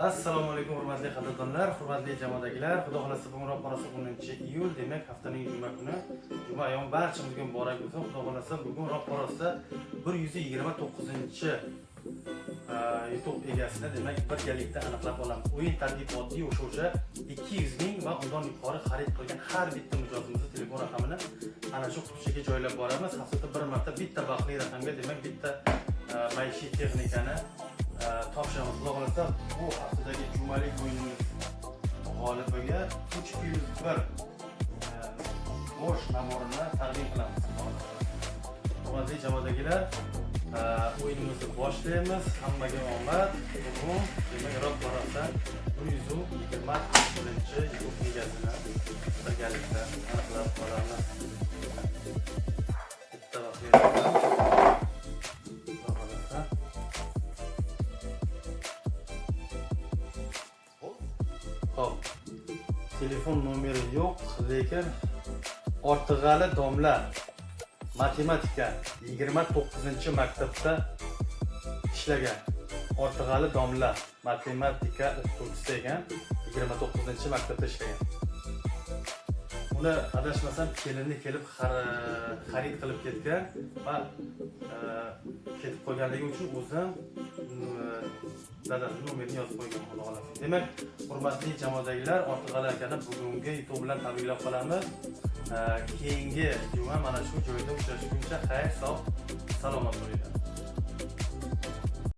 Assalomu alaykum hurmatli qadrdonlar, hurmatli jamoadagilar. Xudo xolasa bugun Ro'parasi 10-iyul, demak haftaning juma kuni. Juma ayom barchamizga muborak bo'lsin. Xudo xolasa bugun Ro'parasi 129-chi YouTube egasini demak birgalikda aniqlab olamiz. O'yin targ'ibotli o'sha 200 ming va undan yuqori xarid qilgan har bitta mijozimizni telefon raqamini ana shu qutisiga joylab boramiz. Haftada bir marta bitta baxtli raqamga demak bitta maishiy texnikani topshiramiz. Xudo xolasa bu haftadagi jumalik o'yinimiz g'olibiga 301 bosh namorini taqdim qilamiz. Hurmatli jamoadagilar, o'yinimizni boshlaymiz. Hammaga omad. Bugun demak Ro'parasi 129-chi YouTube egasini birgalikda aniqlab olamiz. Bitta vaqt Hop. Telefon nomeri yo'q, lekin Ortig'ali domla matematika 29-maktabda ishlagan. Ortig'ali domla matematika o'qituvchisi ekan, 29-maktabda ishlagan. Uni adashmasam kelinni kelib xarid qilib ketgan va ketib qolganligi uchun o'zim dadasining nomerini yozib qo'ygan, xudo xolasa. Demak, hurmatli jamoadagilar, Ortig'ali akani bugungi YouTube bilan tabriklab qolamiz. Keyingi juma mana shu joyda uchrashguncha xayr, sog', salomat bo'ling.